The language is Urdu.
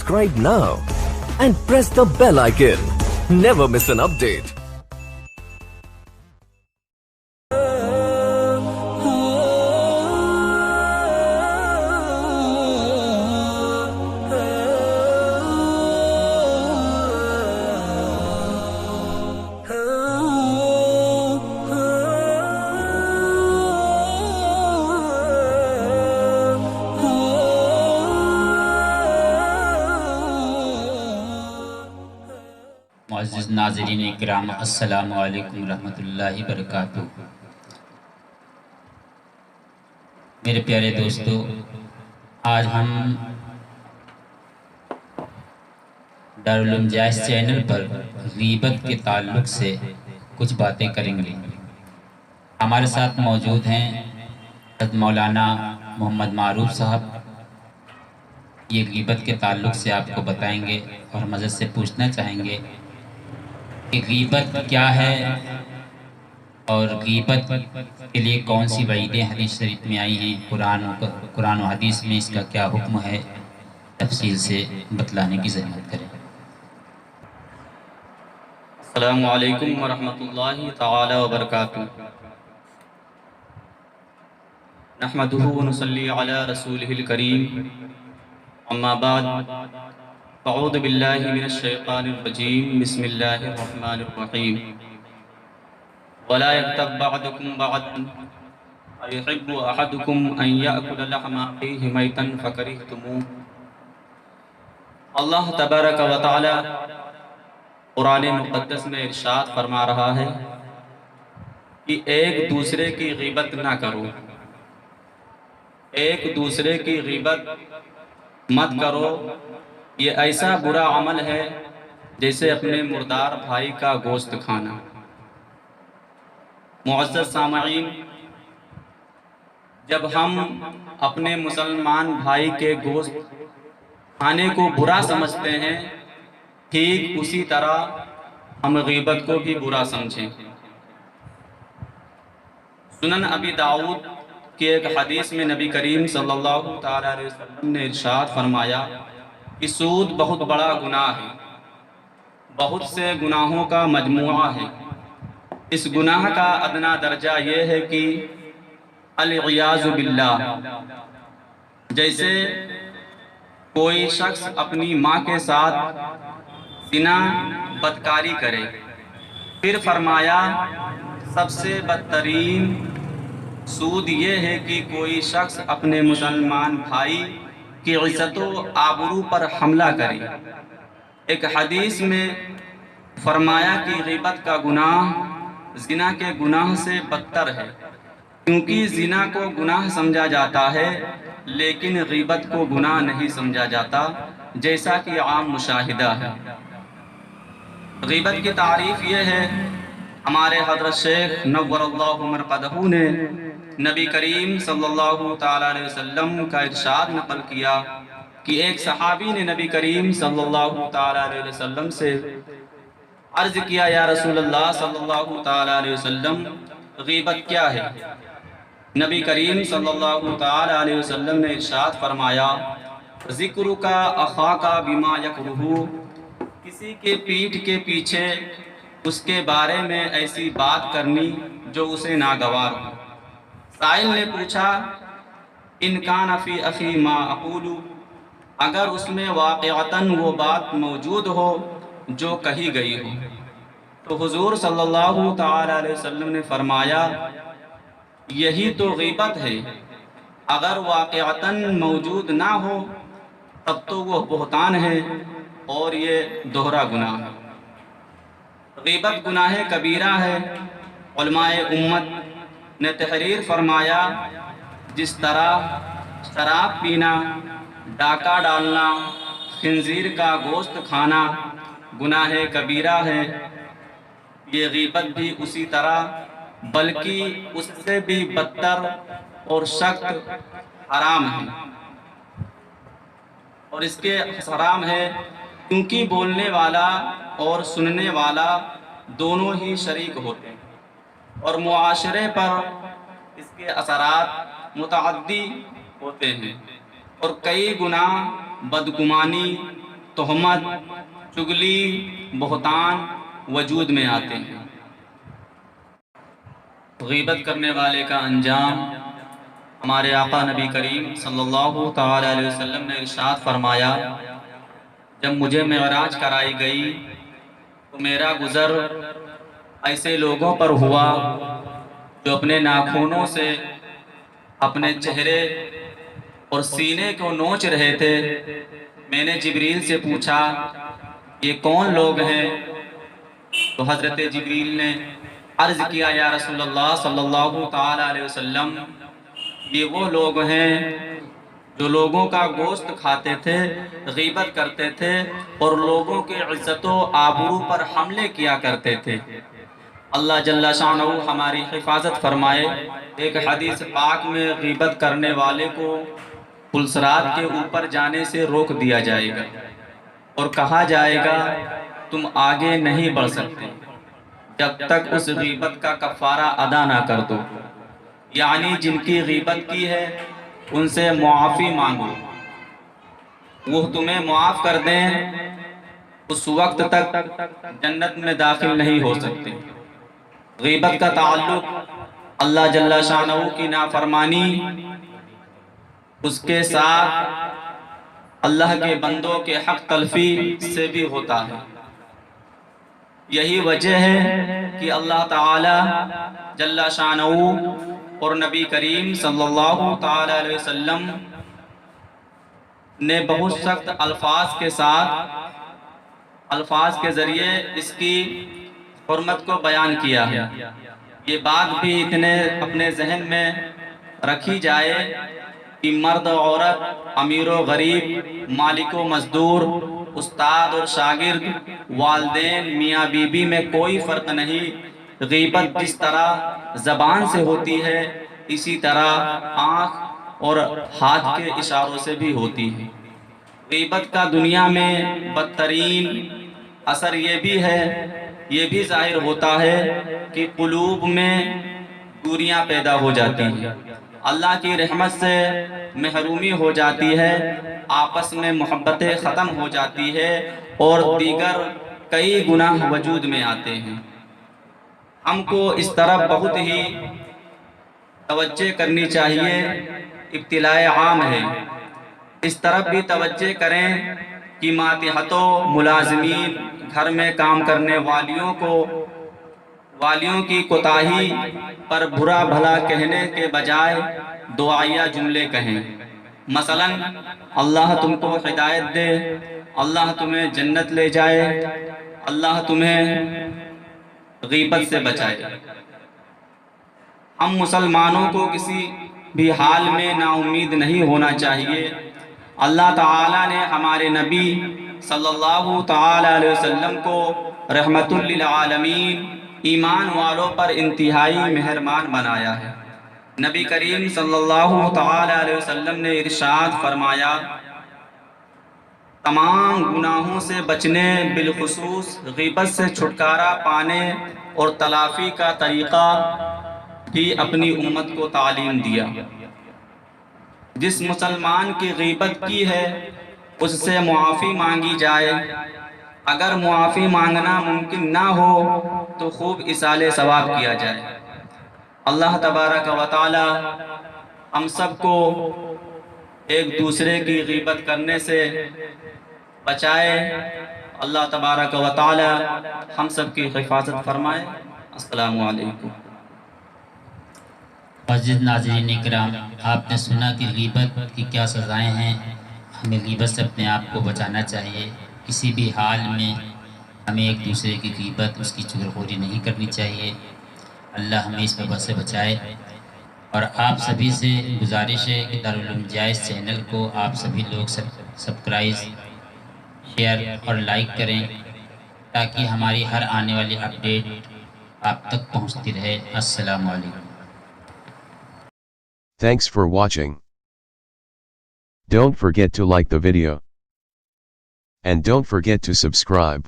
subscribe now and press the bell icon. Never miss an update. معزز ناظرین اکرام، السلام علیکم ورحمۃ اللہ وبرکاتہ۔ میرے پیارے دوستو، آج ہم دارالعلوم جائز چینل پر غیبت کے تعلق سے کچھ باتیں کریں گے۔ ہمارے ساتھ موجود ہیں حضرت مولانا محمد معروف صاحب۔ یہ غیبت کے تعلق سے آپ کو بتائیں گے اور ہم حضرت سے پوچھنا چاہیں گے کہ غیبت کیا ہے اور غیبت کے لیے کون سی وعیدیں حدیث شریف میں آئی ہیں، قرآن و حدیث میں اس کا کیا حکم ہے، تفصیل سے بتلانے کی زحمت کریں۔ السلام علیکم ورحمۃ اللہ تعالی وبرکاتہ۔ نحمدہ ونصلی علی رسولہ الکریم، اما بعد، اعوذ باللہ من الشیطان الرجیم، بسم اللہ الرحمن الرحیم۔ ولا یغتب بعضکم بعضا ایحب احدکم ان یأکل لحم اخیہ میتا فکرہتموہ۔ اللہ تبارک و تعالی قرآن مقدس میں ارشاد فرما رہا ہے کہ ایک دوسرے کی غیبت نہ کرو، ایک دوسرے کی غیبت مت کرو۔ یہ ایسا برا عمل ہے جیسے اپنے مردار بھائی کا گوشت کھانا۔ معزز سامعین، جب ہم اپنے مسلمان بھائی کے گوشت کھانے کو برا سمجھتے ہیں، ٹھیک اسی طرح ہم غیبت کو بھی برا سمجھیں۔ سنن ابی داؤد کی ایک حدیث میں نبی کریم صلی اللہ تعالیٰ علیہ وسلم نے ارشاد فرمایا کہ سود بہت بڑا گناہ ہے، بہت سے گناہوں کا مجموعہ ہے۔ اس گناہ کا ادنا درجہ یہ ہے کہ العیاذ باللہ، جیسے کوئی شخص اپنی ماں کے ساتھ زنا بدکاری کرے۔ پھر فرمایا سب سے بدترین سود یہ ہے کہ کوئی شخص اپنے مسلمان بھائی کی عزت و آبرو پر حملہ کرے۔ ایک حدیث میں فرمایا کہ غیبت کا گناہ زنا کے گناہ سے بدتر ہے، کیونکہ زنا کو گناہ سمجھا جاتا ہے لیکن غیبت کو گناہ نہیں سمجھا جاتا، جیسا کہ عام مشاہدہ ہے۔ غیبت کی تعریف یہ ہے، ہمارے حضرت شیخ نور اللہ مرقدہ نے نبی کریم صلی اللہ تعالیٰ علیہ وسلم کا ارشاد نقل کیا کہ ایک صحابی نے نبی کریم صلی اللہ تعالیٰ علیہ وسلم سے عرض کیا، یا رسول اللہ صلی اللہ تعالیٰ علیہ وسلم، غیبت کیا ہے؟ نبی کریم صلی اللہ تعالیٰ علیہ وسلم نے ارشاد فرمایا، ذکرک اخاک بما یکرہ، کسی کے پیٹھ کے پیچھے اس کے بارے میں ایسی بات کرنی جو اسے ناگوار ہو۔ سائل نے پوچھا، ان کان فی اخی ما اقول، اگر اس میں واقعتاً وہ بات موجود ہو جو کہی گئی ہو، تو حضور صلی اللہ تعالیٰ علیہ وسلم نے فرمایا یہی تو غیبت ہے۔ اگر واقعتاً موجود نہ ہو تب تو وہ بہتان ہے اور یہ دوہرا گناہ ہے۔ غیبت گناہ کبیرہ ہے۔ علماء امت نے تحریر فرمایا، جس طرح شراب پینا، ڈاکہ ڈالنا، خنزیر کا گوشت کھانا گناہ کبیرہ ہے، یہ غیبت بھی اسی طرح، بلکہ اس سے بھی بدتر اور سخت حرام ہے۔ اور اس کے حرام ہے کیونکہ بولنے والا اور سننے والا دونوں ہی شریک ہوتے ہیں، اور معاشرے پر اس کے اثرات متعدی ہوتے ہیں، اور کئی گناہ بدگمانی، تہمت، چگلی، بہتان وجود میں آتے ہیں۔ غیبت کرنے والے کا انجام ہمارے آقا نبی کریم صلی اللہ تعالی علیہ وسلم نے ارشاد فرمایا، جب مجھے معراج کرائی گئی تو میرا گزر ایسے لوگوں پر ہوا جو اپنے ناخنوں سے اپنے چہرے اور سینے کو نوچ رہے تھے۔ میں نے جبریل سے پوچھا یہ کون لوگ ہیں؟ تو حضرت جبریل نے عرض کیا یا رسول اللہ صلی اللہ تعالی علیہ وسلم، یہ وہ لوگ ہیں جو لوگوں کا گوشت کھاتے تھے، غیبت کرتے تھے اور لوگوں کے عزت و آبرو پر حملے کیا کرتے تھے۔ اللہ جل شانہ ہماری حفاظت فرمائے۔ ایک حدیث پاک میں غیبت کرنے والے کو پلسرات کے اوپر جانے سے روک دیا جائے گا اور کہا جائے گا تم آگے نہیں بڑھ سکتے جب تک اس غیبت کا کفارہ ادا نہ کر دو، یعنی جن کی غیبت کی ہے ان سے معافی مانگو، وہ تمہیں معاف کر دیں، اس وقت تک جنت میں داخل نہیں ہو سکتے۔ غیبت کا تعلق اللہ جل شانہ کی نافرمانی، اس کے ساتھ اللہ کے بندوں کے حق تلفی سے بھی ہوتا ہے۔ یہی وجہ ہے کہ اللہ تعالی جل شانہ اور نبی کریم صلی اللہ تعالی علیہ وسلم نے بہت سخت الفاظ کے ساتھ، الفاظ کے ذریعے اس کی حرمت کو بیان کیا ہے۔ یہ بات بھی اتنے اپنے ذہن میں رکھی جائے کہ مرد و عورت، امیر و غریب، مالک و مزدور، استاد اور شاگرد، والدین، میاں بیوی میں کوئی فرق نہیں۔ غیبت جس طرح زبان سے ہوتی ہے اسی طرح آنکھ اور ہاتھ کے اشاروں سے بھی ہوتی ہے۔ غیبت کا دنیا میں بدترین اثر یہ بھی ہے، یہ بھی ظاہر ہوتا ہے کہ قلوب میں دوریاں پیدا ہو جاتی ہیں، اللہ کی رحمت سے محرومی ہو جاتی ہے، آپس میں محبتیں ختم ہو جاتی ہے اور دیگر کئی گناہ وجود میں آتے ہیں۔ ہم کو اس طرف بہت ہی توجہ کرنی چاہیے، ابتلاء عام ہے۔ اس طرف بھی توجہ کریں کہ ماتحتوں، ملازمین، گھر میں کام کرنے والیوں کی کوتاہی پر برا بھلا کہنے کے بجائے دعائیہ جملے کہیں، مثلا اللہ تم کو ہدایت دے، اللہ تمہیں جنت لے جائے، اللہ تمہیں غیبت سے بچائے۔ ہم مسلمانوں کو کسی بھی حال میں نا امید نہیں ہونا چاہیے۔ اللہ تعالیٰ نے ہمارے نبی صلی اللہ تعالی علیہ وسلم کو رحمت للعالمین، ایمان والوں پر انتہائی مہربان بنایا ہے۔ نبی کریم صلی اللہ تعالی علیہ وسلم نے ارشاد فرمایا، تمام گناہوں سے بچنے، بالخصوص غیبت سے چھٹکارا پانے اور تلافی کا طریقہ بھی اپنی امت کو تعلیم دیا۔ جس مسلمان کی غیبت کی ہے اس سے معافی مانگی جائے، اگر معافی مانگنا ممکن نہ ہو تو خوب ایصال ثواب کیا جائے۔ اللہ تبارک و تعالی ہم سب کو ایک دوسرے کی غیبت کرنے سے بچائے۔ اللہ تبارک و تعالی ہم سب کی حفاظت فرمائے۔ السلام علیکم۔ عزیز ناظرین اکرام، آپ نے سنا کہ غیبت کی کیا سزائیں ہیں۔ ہمیں غیبت سے اپنے آپ کو بچانا چاہیے، کسی بھی حال میں ہمیں ایک دوسرے کی غیبت، اس کی چغلخوری نہیں کرنی چاہیے۔ اللہ ہمیں اس وبا سے بچائے۔ اور آپ سبھی سے گزارش ہے کہ دارالعلوم جائز چینل کو آپ سبھی لوگ سبسکرائب، شیئر اور لائک کریں تاکہ ہماری ہر آنے والی اپڈیٹ آپ تک پہنچتی رہے۔ السلام علیکم۔ Thanks for watching. Don't forget to like the video. And don't forget to subscribe.